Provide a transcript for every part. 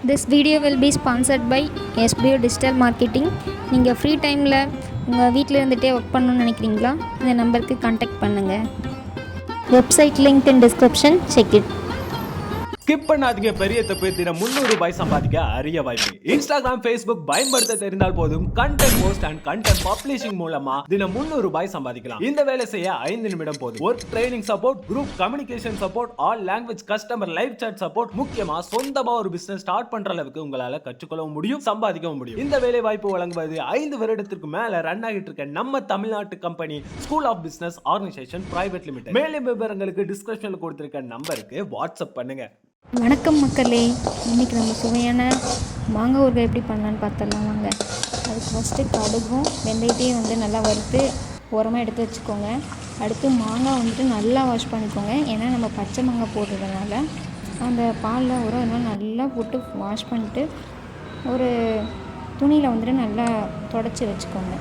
This video will be sponsored by SBO Digital Marketing. நீங்கள் free டைமில் உங்கள் வீட்டில் இருந்துகிட்டே ஒர்க் பண்ணணும்னு நினைக்கிறீங்களா? இந்த நம்பருக்கு கான்டாக்ட் பண்ணுங்கள். Website link in description, check it. Skip பண்ணாதீங்க, பெரிய தப்பு. தினம் 300 ரூபாய் சம்பாதிக்க அரிய வாய்ப்பு. இன்ஸ்டாகிராம், ஃபேஸ்புக் பயன்படுத்த தெரிந்தால் போதும். Content post and content publishing மூலமா தினம் 300 ரூபாய் சம்பாதிக்கலாம். இந்த வேலை செய்ய 5 நிமிடம் போதும். Work training support, group communication support, all language customer live chat support, முக்கியமா சொந்தமா ஒரு பிசினஸ் ஸ்டார்ட் பண்ற அளவுக்கு உங்களால கற்றுக்கொள்ளவும் முடியும், சம்பாதிக்கவும் முடியும். இந்த வேலை வாய்ப்பு வழங்குவது 5 வருடத்திற்கு மேல ரன் ஆகிட்டு இருக்க நம்ம தமிழ்நாட்டு company school of business organisation private limited. மேலும் விவரங்களுக்கு டிஸ்கிரிப்ஷன்ல கொடுத்திருக்க நம்பருக்கு வாட்ஸ்அப் பண்ணுங்க. வணக்கம் மக்களே, இன்றைக்கி நம்ம சுவையான மாங்காய் ஊறுகாய் எப்படி பண்ணலான்னு பார்த்துடலாம் வாங்க. அதுக்கு ஃபஸ்ட்டு கடுகும் வெந்தயத்தையும் நல்லா வறுத்து உரமாக எடுத்து வச்சுக்கோங்க. அடுத்து மாங்காய் நல்லா வாஷ் பண்ணிக்கோங்க. ஏன்னா நம்ம பச்சை மாங்காய் போடுறதுனால அந்த பாலில் உரம் நல்லா போட்டு வாஷ் பண்ணிட்டு ஒரு துணியில் நல்லா தொடச்சி வச்சுக்கோங்க.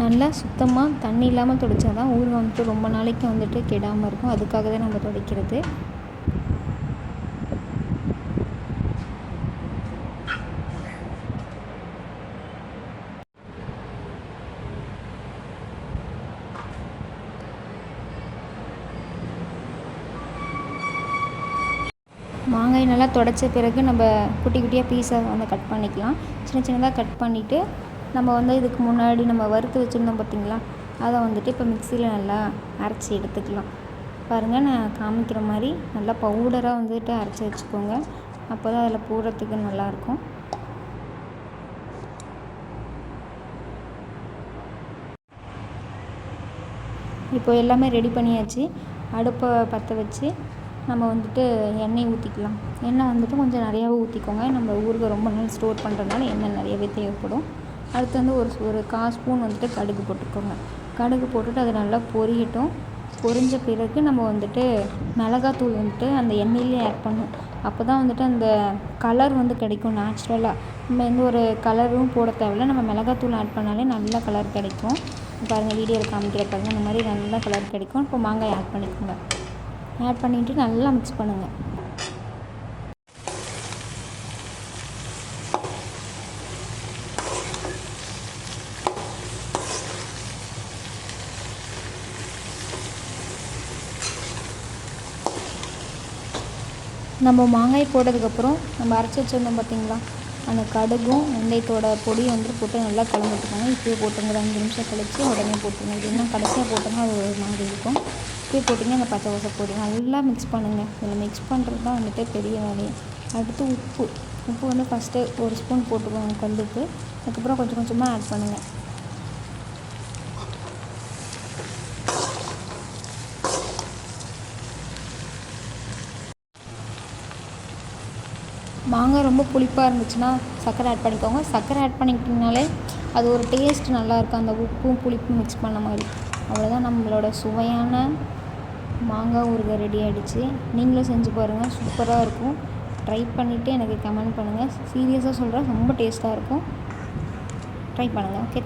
நல்லா சுத்தமாக தண்ணி இல்லாமல் துடைச்சா தான் ஊறுகாய் ரொம்ப நாளைக்கு கெடாமல் இருக்கும். அதுக்காக தான் நம்ம துடைக்கிறது. மாங்காய் நல்லா துடைச்ச பிறகு நம்ம குட்டி குட்டியாக பீஸாக கட் பண்ணிக்கலாம். சின்ன சின்னதாக கட் பண்ணிவிட்டு நம்ம இதுக்கு முன்னாடி நம்ம வறுத்து வச்சுருந்தோம் பார்த்திங்களா, அதை இப்போ மிக்சியில் நல்லா அரைச்சி எடுத்துக்கலாம். பாருங்கள், நான் காமிக்கிற மாதிரி நல்லா பவுடராக அரைச்சி வச்சுக்கோங்க. அப்போ தான் அதில் போடுறதுக்கு நல்லாயிருக்கும். இப்போ எல்லாமே ரெடி பண்ணியாச்சு. அடுப்பை பற்ற வச்சு நம்ம எண்ணெய் ஊற்றிக்கலாம். எண்ணெய் கொஞ்சம் நிறையாவே ஊற்றிக்கோங்க. நம்ம ஊறுகாய் ரொம்ப நாள் ஸ்டோர் பண்ணுறதுனால எண்ணெய் நிறையவே தேவைப்படும். அடுத்து ஒரு 1/4 ஸ்பூன் கடுகு போட்டுக்கோங்க. கடுகு போட்டுட்டு அது நல்லா பொரியட்டும். பொரிஞ்ச பிறகு நம்ம மிளகாத்தூள் அந்த எண்ணெயிலே ஆட் பண்ணணும். அப்போ தான் அந்த கலர் கிடைக்கும் நேச்சுரலாக. நம்ம எந்த ஒரு கலரும் போட தேவையில்லை. நம்ம மிளகாத்தூள் ஆட் பண்ணாலே நல்ல கலர் கிடைக்கும். பாருங்கள், வீடியோவில் காமிக்கிற பாருங்கள், இந்த மாதிரி நல்ல கலர் கிடைக்கும். இப்போ மாங்காய் ஆட் பண்ணிக்கோங்க. ஆட் பண்ணிவிட்டு நல்லா மிக்ஸ் பண்ணுங்கள். நம்ம மாங்காய் போட்டதுக்கப்புறம் நம்ம அரைச்சி வச்சுருந்தோம் பார்த்திங்களா, அந்த கடுகும் வெந்தயத்தோட பொடியை போட்டு நல்லா கலந்துட்டுக்கோங்க. இப்போயே போட்டுங்க. 5 நிமிஷம் கழிச்சு உடனே போட்டுருங்க. இல்லைன்னா கடைசியாக போட்டோம்னா அது ஒரு மாதிரி இருக்கும். இப்போயே போட்டிங்க, அந்த பச்சை வாசம் போடுங்க. நல்லா மிக்ஸ் பண்ணுங்கள். இதில் மிக்ஸ் பண்ணுறது தான் பெரிய வேலையை. அடுத்து உப்பு ஃபஸ்ட்டு 1 ஸ்பூன் போட்டுக்கோங்க கல்லுப்பு. அதுக்கப்புறம் கொஞ்சம் கொஞ்சமாக ஆட் பண்ணுங்கள். மாங்காய் ரொம்ப புளிப்பாக இருந்துச்சுன்னா சர்க்கரை ஆட் பண்ணிக்கோங்க. சர்க்கரை ஆட் பண்ணிக்கிட்டிங்கனாலே அது ஒரு டேஸ்ட் நல்லாயிருக்கும், அந்த உப்பும் புளிப்பும் மிக்ஸ் பண்ண மாதிரி. அவ்வளோதான், நம்மளோட சுவையான மாங்காய் ஊறுகாய் ரெடி ஆகிடுச்சு. நீங்களும் செஞ்சு பாருங்கள், சூப்பராக இருக்கும். ட்ரை பண்ணிவிட்டு எனக்கு கமெண்ட் பண்ணுங்கள். சீரியஸாக சொல்கிறேன், ரொம்ப டேஸ்ட்டாக இருக்கும். ட்ரை பண்ணுங்கள். ஓகே.